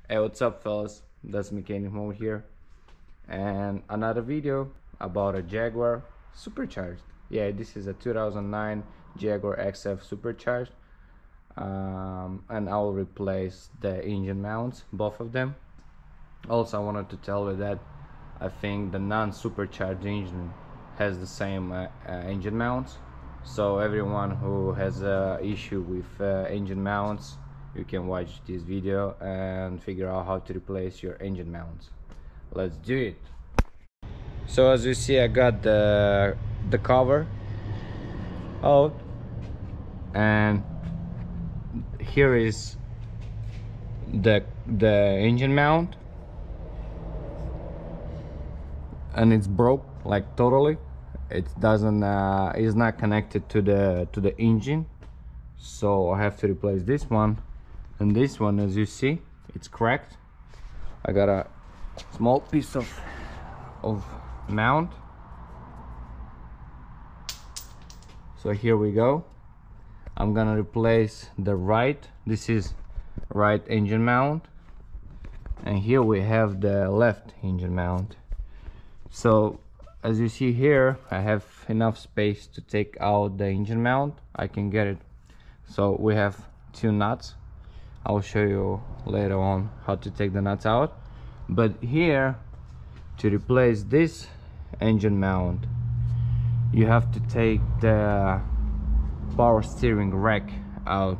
Hey, what's up fellas, that's Mechanic Mode here, and another video about a Jaguar Supercharged. Yeah, this is a 2009 Jaguar XF Supercharged, and I will replace the engine mounts, both of them. Also, I wanted to tell you that I think the non-supercharged engine has the same engine mounts, so everyone who has an issue with engine mounts, you can watch this video and figure out how to replace your engine mounts. Let's do it. So as you see, I got the cover out, and here is the engine mount, and it's broke, like totally. It doesn't is not connected to the engine, so I have to replace this one. And this one, as you see, it's cracked. I got a small piece of mount, so here we go. I'm gonna replace the right, this is right engine mount, and here we have the left engine mount. So as you see here, I have enough space to take out the engine mount. I can get it. So we have two nuts. I'll show you later on how to take the nuts out. But here, to replace this engine mount, you have to take the power steering rack out.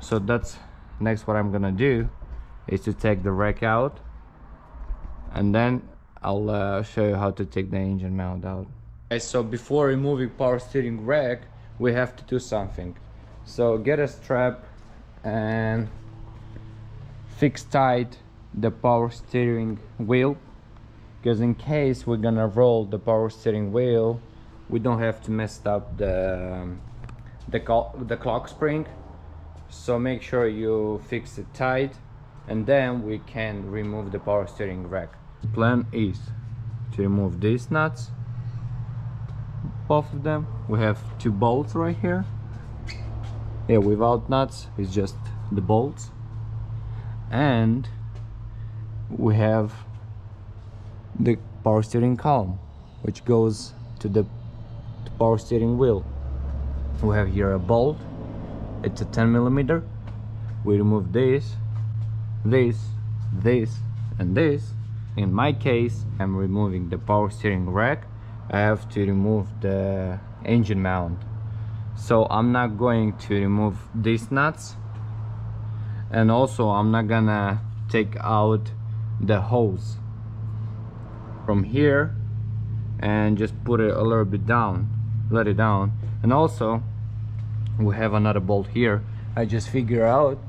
So that's next what I'm gonna do, is to take the rack out, and then I'll show you how to take the engine mount out. Okay, so before removing power steering rack, we have to do something. So get a strap and fix tight the power steering wheel, because in case we're gonna roll the power steering wheel, we don't have to mess up the clock spring. So make sure you fix it tight, and then we can remove the power steering rack. The plan is to remove these nuts, both of them. We have two bolts right here. Yeah, without nuts, it's just the bolts. And we have the power steering column, which goes to the power steering wheel. We have here a bolt, it's a 10mm. We remove this, and this. In my case, I'm removing the power steering rack. I have to remove the engine mount. So I'm not going to remove these nuts, and also I'm not gonna take out the hose from here and just put it a little bit down, let it down. And also we have another bolt here. I just figure out,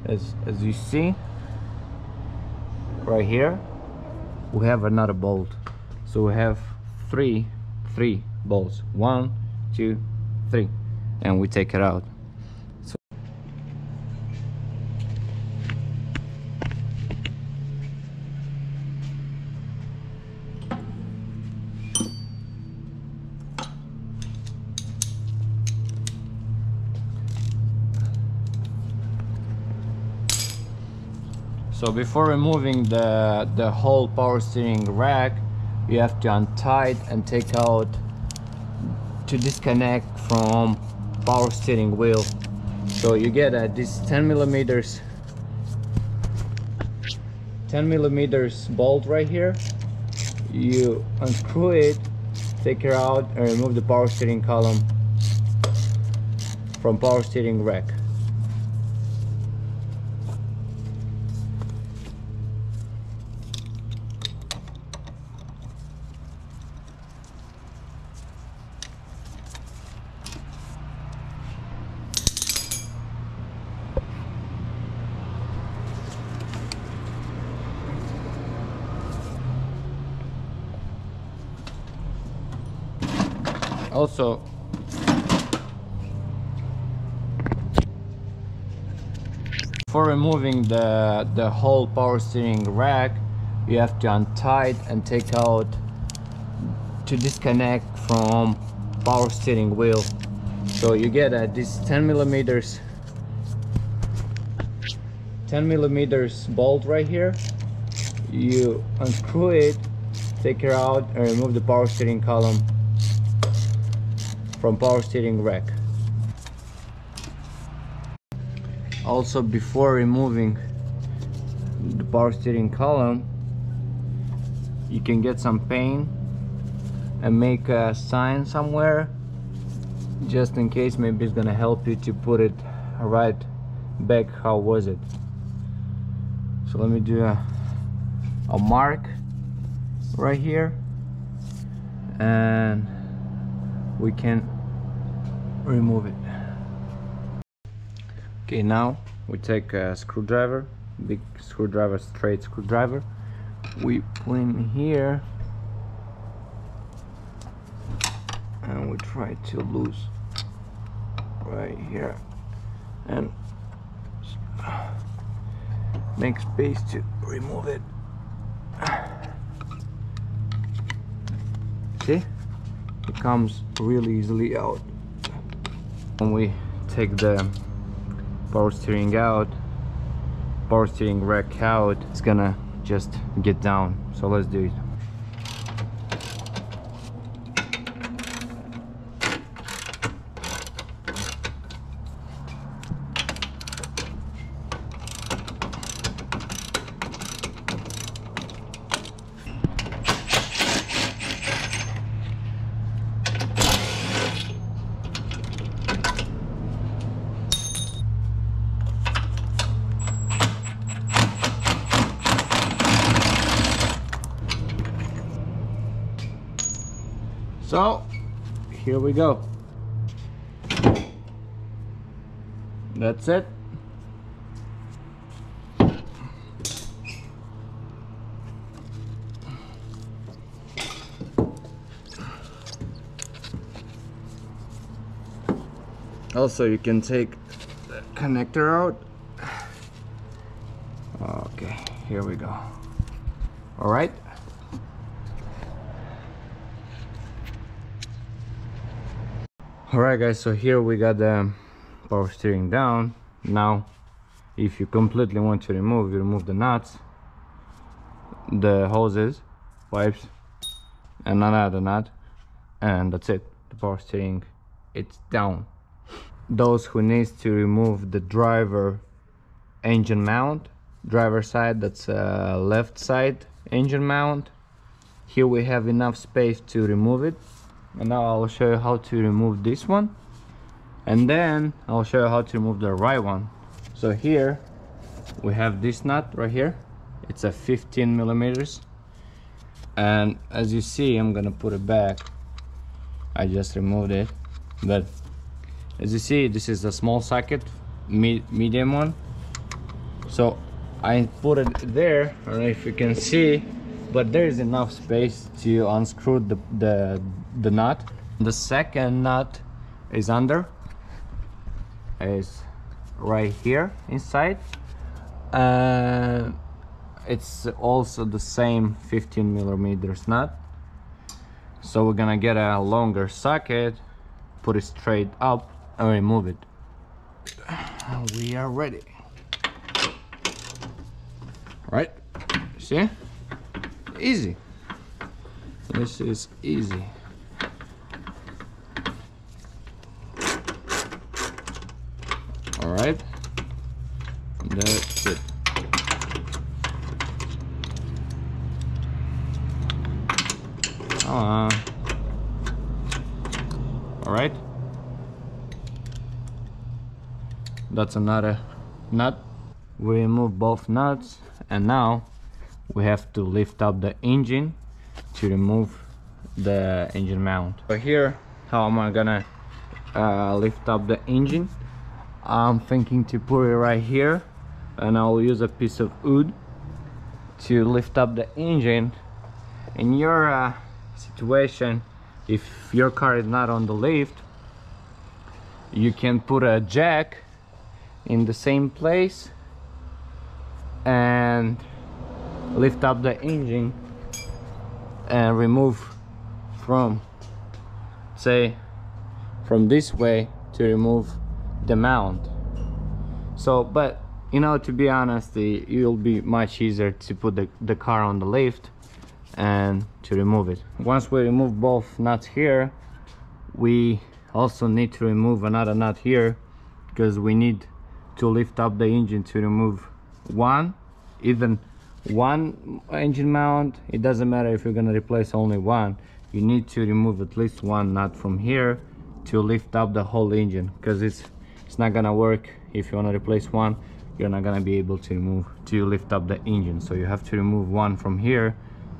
as you see right here, we have another bolt. So we have three bolts, 1, 2, 3, and we take it out. So before removing the whole power steering rack, you have to untie it and take out to disconnect from power steering wheel. So you get this 10mm bolt right here. You unscrew it, take it out, and remove the power steering column from power steering rack. Also, for removing the whole power steering rack, you have to untie it and take out to disconnect from power steering wheel. So you get this 10mm 10 millimeters bolt right here. You unscrew it, take it out, and remove the power steering column from power steering rack. Also, before removing the power steering column, you can get some paint and make a sign somewhere, just in case. Maybe it's gonna help you to put it right back how was it. So let me do a mark right here, and we can remove it. Okay, now we take a screwdriver, big screwdriver, straight screwdriver. We put in here and we try to loose right here and make space to remove it. See, it comes really easily out. When we take the power steering rack out, it's gonna just get down. So let's do it. So here we go. That's it. Also, you can take the connector out. Okay, here we go. All right. Alright guys, so here we got the power steering down. Now if you completely want to remove, you remove the nuts, the hoses, pipes, and another nut, and that's it. The power steering, it's down. Those who needs to remove the driver engine mount, driver side, that's left side engine mount, here we have enough space to remove it. And now I'll show you how to remove this one, and then I'll show you how to remove the right one. So here we have this nut right here. It's a 15 millimeters, and as you see, I'm gonna put it back. I just removed it, but as you see, this is a small socket, medium one. So I put it there. I don't know if you can see, but there is enough space to unscrew the nut. The second nut is under, is right here inside, and it's also the same 15 millimeters nut. So we're gonna get a longer socket, put it straight up, and remove it. We are ready. Right? See? Easy. This is easy. All right, that's it. All right, that's another nut. We remove both nuts, and now we have to lift up the engine to remove the engine mount. So here, how am I gonna lift up the engine? I'm thinking to put it right here, and I'll use a piece of wood to lift up the engine. In your situation, if your car is not on the lift, you can put a jack in the same place and lift up the engine and remove from, say, from this way to remove the mount. So, but You know, to be honest, it'll be much easier to put the car on the lift and to remove it. Once we remove both nuts here, we also need to remove another nut here, because we need to lift up the engine to remove even one engine mount. It doesn't matter if you're gonna replace only one, you need to remove at least one nut from here to lift up the whole engine, because it's not gonna work if you want to replace one. You're not gonna be able to lift up the engine, so you have to remove one from here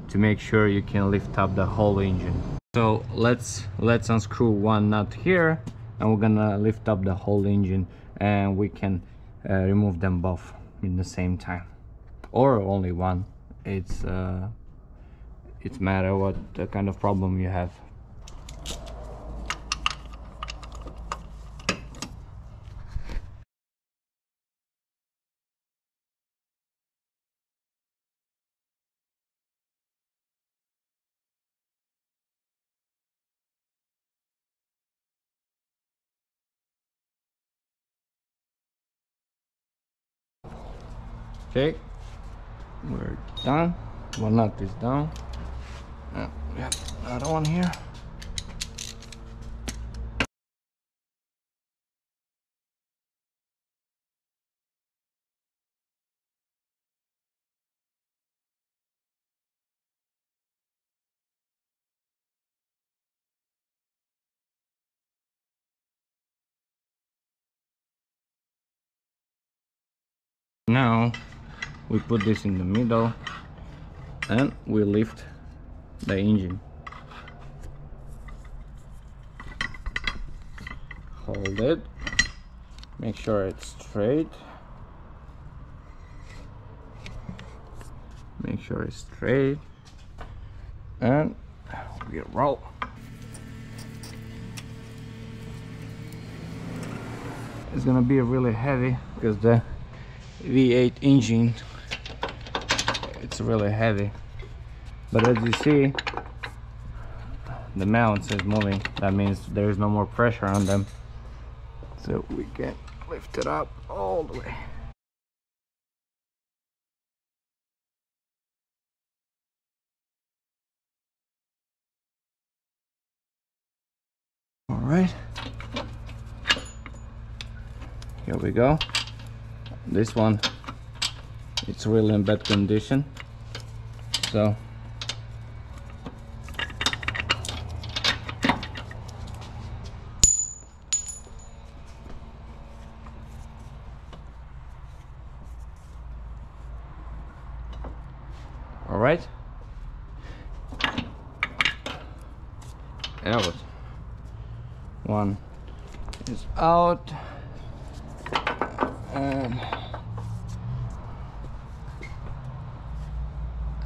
to make sure you can lift up the whole engine. So let's unscrew one nut here, and we're gonna lift up the whole engine, and we can remove them both in the same time, or only one. It's matter what kind of problem you have. Okay, we're done. One nut is down. We have another one here. Now we put this in the middle and we lift the engine. Hold it, make sure it's straight, and we roll. It's gonna be really heavy because the V8 engine, it's really heavy, but as you see, the mounts is moving. That means there is no more pressure on them, so we can lift it up all the way. All right, here we go. This one, it's really in bad condition, so all right, out. One is out, and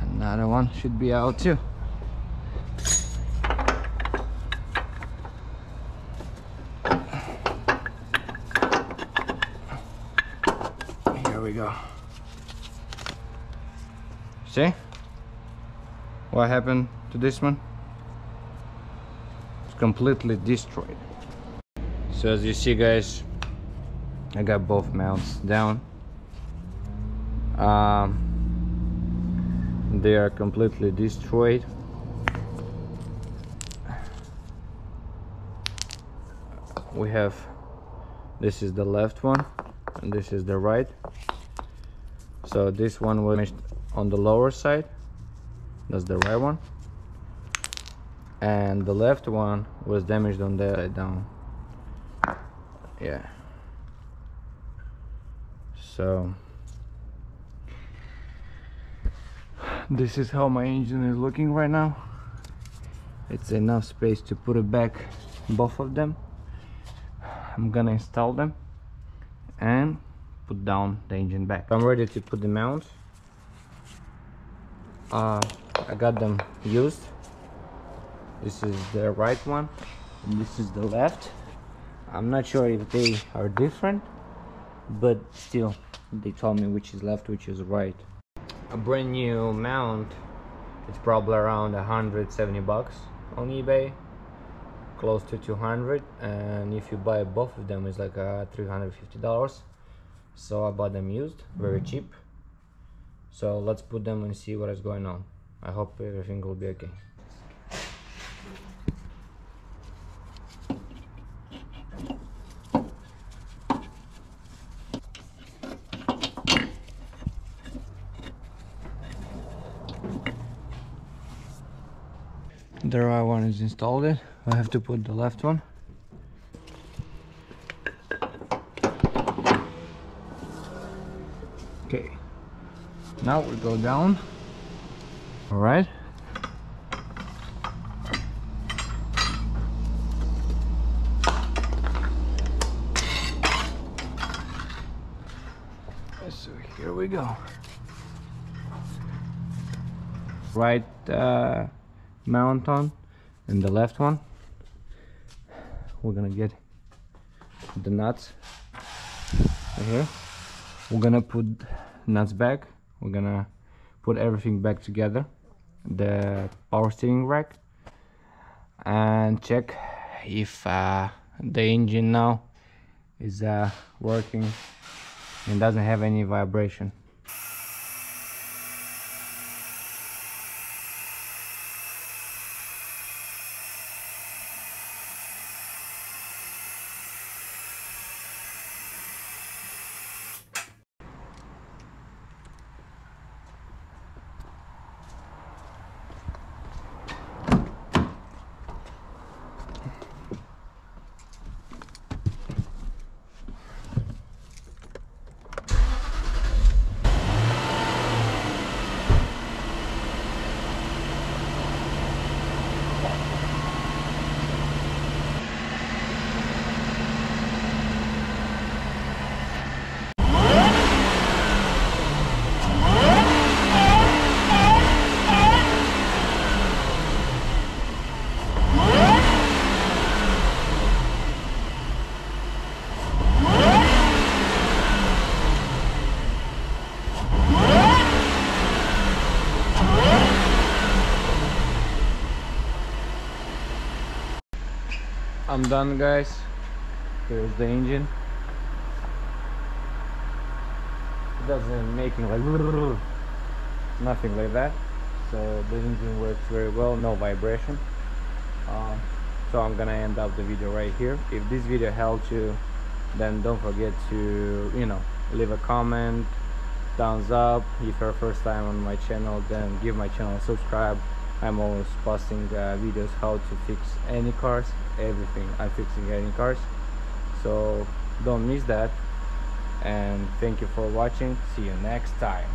another one should be out too. Here we go. See what happened to this one? It's completely destroyed. So as you see, guys, I got both mounts down. They are completely destroyed. We have, this is the left one and this is the right. So this one was on the lower side, that's the right one, and the left one was damaged on the side down. Yeah, so this is how my engine is looking right now. It's enough space to put it back, both of them. I'm gonna install them and put down the engine back. I'm ready to put the mounts. I got them used. This is the right one and this is the left. I'm not sure if they are different, but still they told me which is left, which is right. A brand new mount, it's probably around 170 bucks on eBay, close to 200, and if you buy both of them it's like $350. so I bought them used, very cheap. So let's put them and see what is going on. I hope everything will be okay. The right one is installed. I have to put the left one. Okay, now we go down. All right. So here we go. Right mount on, and the left one. We're gonna get the nuts right here. We're gonna put nuts back. We're gonna put everything back together, the power steering rack, and check if the engine now is working and doesn't have any vibration. I'm done, guys. Here's the engine. It doesn't making like nothing like that. So the engine works very well, no vibration. So I'm gonna end up the video right here. If this video helped you, then don't forget to, leave a comment, thumbs up. If you're first time on my channel, then give my channel a subscribe. I'm always posting videos how to fix any cars, everything. I'm fixing any cars, so don't miss that. And thank you for watching. See you next time.